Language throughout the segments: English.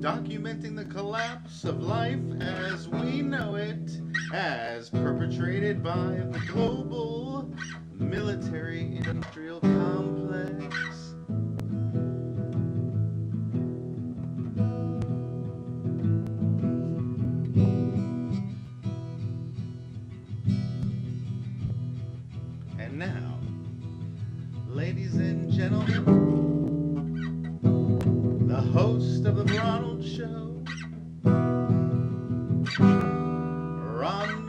documenting the collapse of life as we know it, as perpetrated by the global military-industrial complex. And now, ladies and gentlemen, the host of the Ronald Show, Ronald.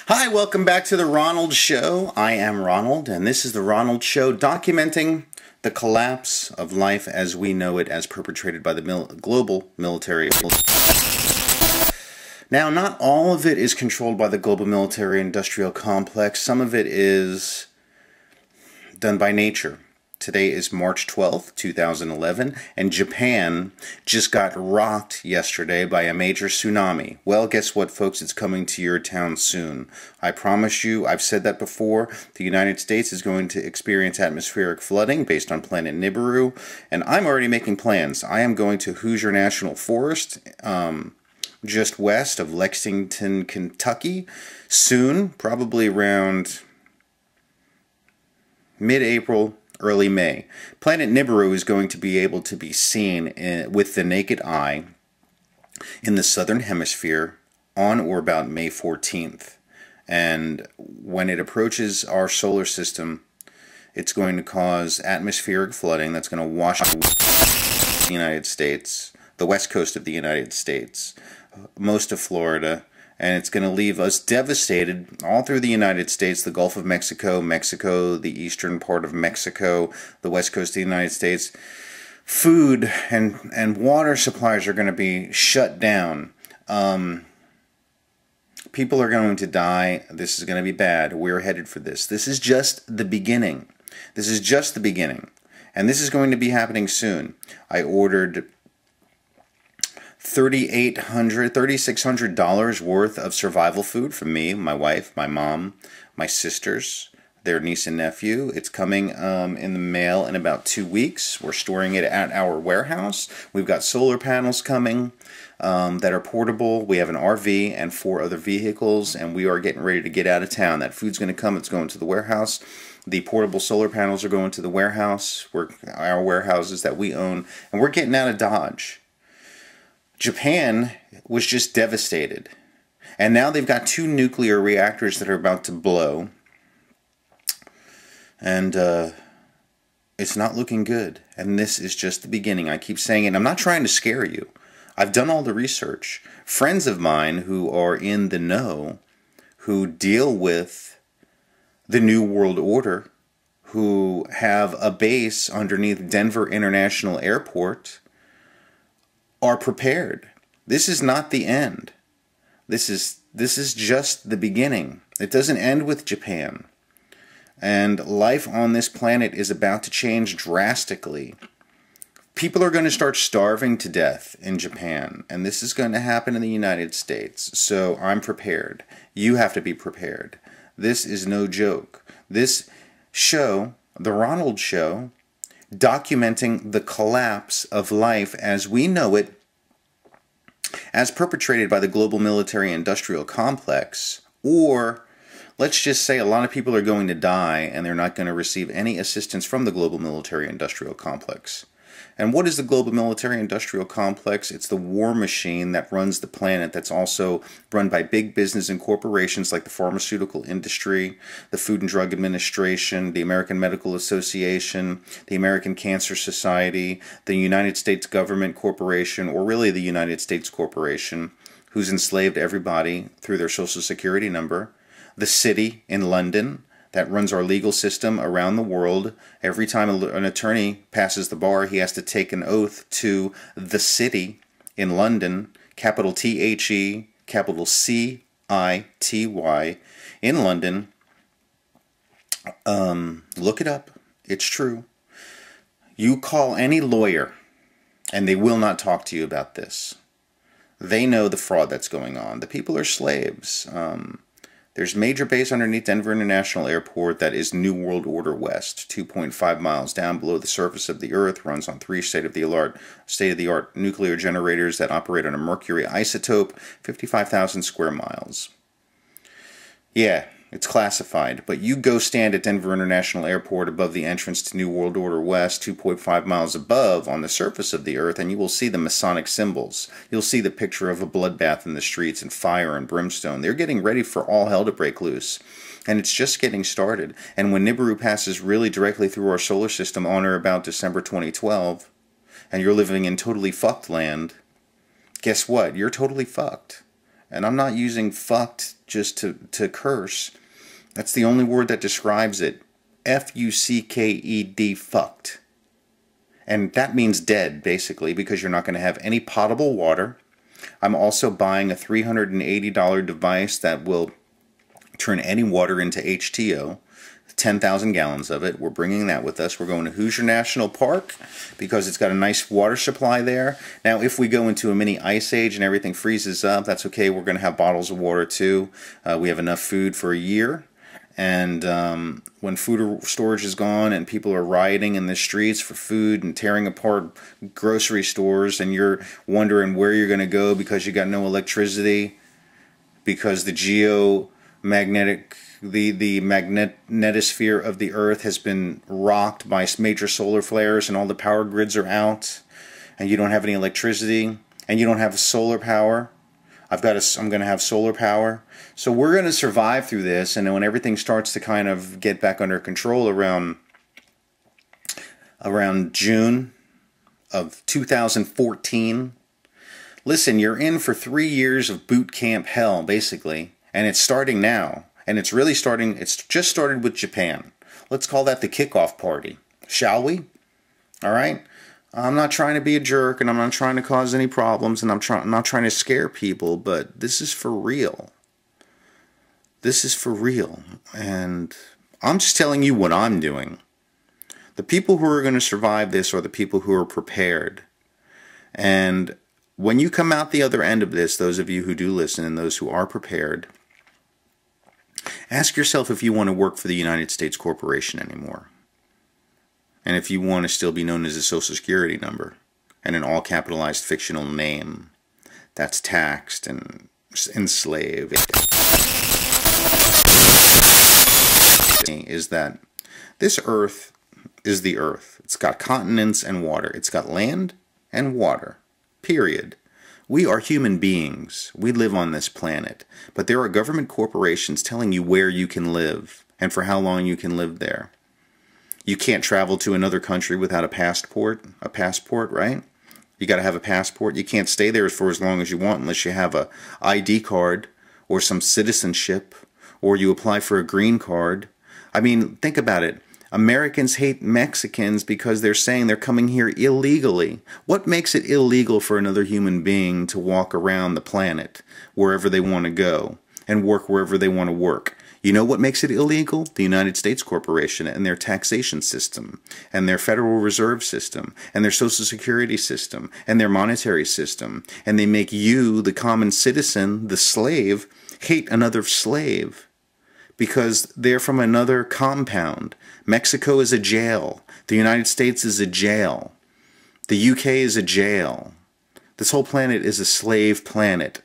Hi, welcome back to the Ronald Show. I am Ronald, and this is the Ronald Show, documenting the collapse of life as we know it, as perpetrated by the global military. Now, not all of it is controlled by the global military-industrial complex. Some of it is done by nature. Today is March 12th, 2011, and Japan just got rocked yesterday by a major tsunami. Well, guess what, folks? It's coming to your town soon. I promise you, I've said that before, the United States is going to experience atmospheric flooding based on planet Nibiru, and I'm already making plans. I am going to Hoosier National Forest, just west of Lexington, Kentucky, soon, probably around mid-April, early May. Planet Nibiru is going to be able to be seen with the naked eye in the southern hemisphere on or about May 14th. And when it approaches our solar system, it's going to cause atmospheric flooding that's going to wash out the United States, the west coast of the United States, most of Florida, and it's going to leave us devastated all through the United States, the Gulf of Mexico, the eastern part of Mexico, the west coast of the United States. Food and water supplies are going to be shut down. People are going to die. This is going to be bad. We're headed for this. This is just the beginning. This is just the beginning. And this is going to be happening soon. I ordered $3,600 worth of survival food from me, my wife, my mom, my sisters, their niece and nephew. It's coming in the mail in about 2 weeks. We're storing it at our warehouse. We've got solar panels coming that are portable. We have an RV and 4 other vehicles, and we are getting ready to get out of town. That food's going to come. It's going to the warehouse. The portable solar panels are going to the warehouse, our warehouses that we own, and we're getting out of Dodge. Japan was just devastated. And now they've got 2 nuclear reactors that are about to blow. And it's not looking good. And this is just the beginning. I keep saying it. I'm not trying to scare you. I've done all the research. Friends of mine who are in the know, who deal with the New World Order, who have a base underneath Denver International Airport, are prepared. This is not the end. This is just the beginning. It doesn't end with Japan. And life on this planet is about to change drastically. People are going to start starving to death in Japan, and this is going to happen in the United States. So I'm prepared. You have to be prepared. This is no joke. This show, The Ronald Show, documenting the collapse of life as we know it, as perpetrated by the global military-industrial complex, or let's just say a lot of people are going to die and they're not going to receive any assistance from the global military-industrial complex. And what is the global military-industrial complex? It's the war machine that runs the planet, that's also run by big business and corporations like the pharmaceutical industry, the Food and Drug Administration, the American Medical Association, the American Cancer Society, the United States Government Corporation, or really the United States Corporation, who's enslaved everybody through their Social Security number, the city in London, that runs our legal system around the world. Every time an attorney passes the bar, he has to take an oath to the city in London, capital T-H-E, capital C-I-T-Y, in London. Look it up. It's true. You call any lawyer And they will not talk to you about this. They know the fraud that's going on. The people are slaves. There's a major base underneath Denver International Airport that is New World Order West, 2.5 miles down below the surface of the Earth, runs on 3 state-of-the-art nuclear generators that operate on a mercury isotope, 55,000 square miles. Yeah, it's classified, but you go stand at Denver International Airport above the entrance to New World Order West, 2.5 miles above on the surface of the Earth, and you will see the Masonic symbols. You'll see the picture of a bloodbath in the streets and fire and brimstone. They're getting ready for all hell to break loose. And it's just getting started. And when Nibiru passes really directly through our solar system on or about December 2012, and you're living in totally fucked land, guess what? You're totally fucked. And I'm not using fucked just to curse. That's the only word that describes it. F-U-C-K-E-D, fucked. And that means dead, basically, because you're not going to have any potable water. I'm also buying a $380 device that will turn any water into H2O. 10,000 gallons of it. We're bringing that with us. We're going to Hoosier National Park because it's got a nice water supply there. Now, if we go into a mini ice age and everything freezes up, that's okay. We're going to have bottles of water too. We have enough food for a year. And when food storage is gone and people are rioting in the streets for food and tearing apart grocery stores, and you're wondering where you're going to go because you got no electricity, because the magnetosphere of the Earth has been rocked by major solar flares and all the power grids are out, and you don't have any electricity, and you don't have solar power. I'm going to have solar power. So we're going to survive through this, and when everything starts to kind of get back under control around June of 2014, listen, you're in for 3 years of boot camp hell, basically, and it's starting now. And it's really starting, it's just started with Japan. Let's call that the kickoff party, shall we? All right? I'm not trying to be a jerk, and I'm not trying to cause any problems, and I'm not trying to scare people, but this is for real. This is for real. And I'm just telling you what I'm doing. The people who are going to survive this are the people who are prepared. And when you come out the other end of this, those of you who do listen and those who are prepared, ask yourself if you want to work for the United States corporation anymore. And if you want to still be known as a Social Security number and an all-capitalized fictional name that's taxed and enslaved. Is that this Earth is the Earth. It's got continents and water. It's got land and water. Period. We are human beings. We live on this planet. But there are government corporations telling you where you can live and for how long you can live there. You can't travel to another country without a passport, right? You got to have a passport. You can't stay there for as long as you want unless you have a ID card or some citizenship, or you apply for a green card. I mean, think about it. Americans hate Mexicans because they're saying they're coming here illegally. What makes it illegal for another human being to walk around the planet wherever they want to go and work wherever they want to work? You know what makes it illegal? The United States Corporation and their taxation system and their Federal Reserve System and their Social Security system and their monetary system. And they make you, the common citizen, the slave, hate another slave because they're from another compound. Mexico is a jail. The United States is a jail. The UK is a jail. This whole planet is a slave planet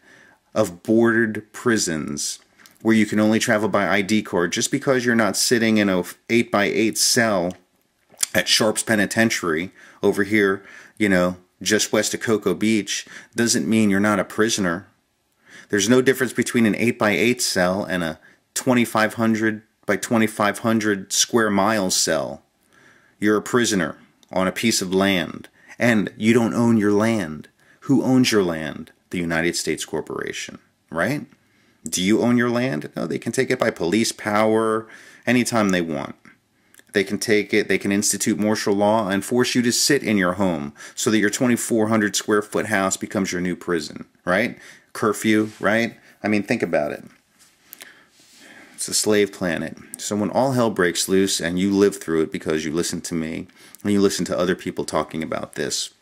of bordered prisons where you can only travel by ID card. Just because you're not sitting in a 8x8 cell at Sharps Penitentiary over here, you know, just west of Cocoa Beach, doesn't mean you're not a prisoner. There's no difference between an 8x8 cell and a 2,500 by 2,500 square miles cell. You're a prisoner on a piece of land, and you don't own your land. Who owns your land? The United States Corporation, right? Do you own your land? No, they can take it by police power anytime they want. They can take it, they can institute martial law and force you to sit in your home so that your 2,400 square foot house becomes your new prison, right? Curfew, right? I mean, think about it. It's a slave planet. So when all hell breaks loose and you live through it because you listen to me and you listen to other people talking about this,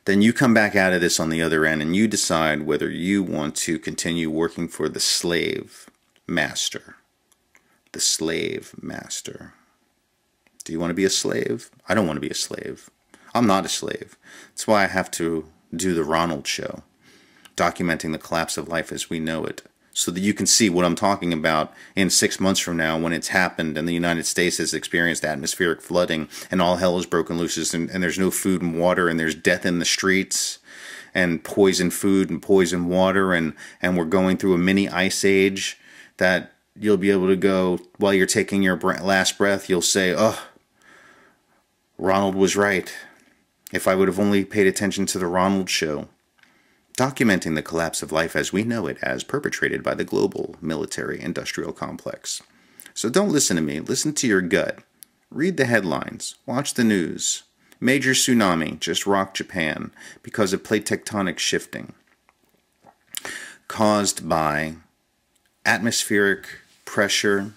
then you come back out of this on the other end and you decide whether you want to continue working for the slave master. The slave master. Do you want to be a slave? I don't want to be a slave. I'm not a slave. That's why I have to do the Ronald show, documenting the collapse of life as we know it, so that you can see what I'm talking about in 6 months from now when it's happened and the United States has experienced atmospheric flooding and all hell is broken loose and there's no food and water and there's death in the streets and poison food and poison water and we're going through a mini ice age that you'll be able to go, while you're taking your last breath, you'll say, oh, Ronald was right. If I would have only paid attention to the Ronald show, documenting the collapse of life as we know it as perpetrated by the global military-industrial complex. So don't listen to me. Listen to your gut. Read the headlines. Watch the news. Major tsunami just rocked Japan because of plate tectonic shifting caused by atmospheric pressure,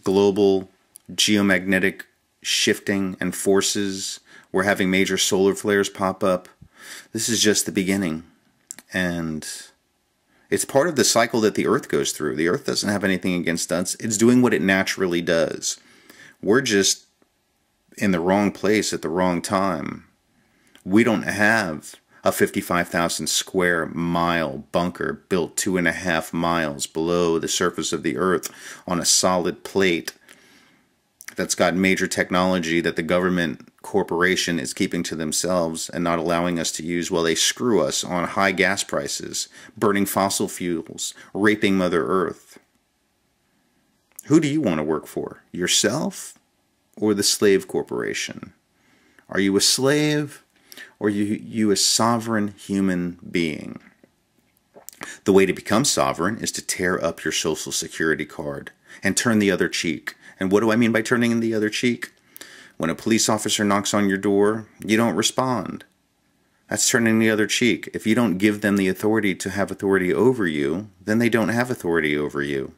global geomagnetic shifting and forces. We're having major solar flares pop up. This is just the beginning. And it's part of the cycle that the Earth goes through. The Earth doesn't have anything against us. It's doing what it naturally does. We're just in the wrong place at the wrong time. We don't have a 55,000 square mile bunker built 2.5 miles below the surface of the Earth on a solid plate that's got major technology that the government corporation is keeping to themselves and not allowing us to use while they screw us on high gas prices, burning fossil fuels, raping Mother Earth. Who do you want to work for? Yourself or the slave corporation? Are you a slave or are you a sovereign human being? The way to become sovereign is to tear up your Social Security card and turn the other cheek. And what do I mean by turning in the other cheek? When a police officer knocks on your door, you don't respond. That's turning the other cheek. If you don't give them the authority to have authority over you, then they don't have authority over you.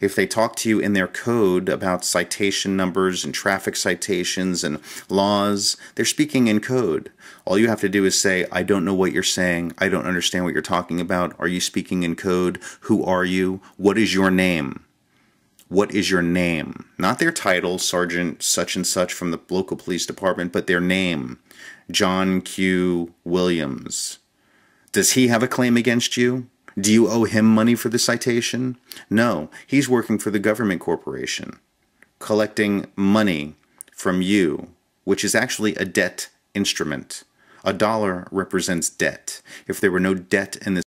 If they talk to you in their code about citation numbers and traffic citations and laws, they're speaking in code. All you have to do is say, I don't know what you're saying. I don't understand what you're talking about. Are you speaking in code? Who are you? What is your name? What is your name? Not their title, Sergeant such and such from the local police department, but their name, John Q. Williams. Does he have a claim against you? Do you owe him money for the citation? No, he's working for the government corporation, collecting money from you, which is actually a debt instrument. A dollar represents debt. If there were no debt in this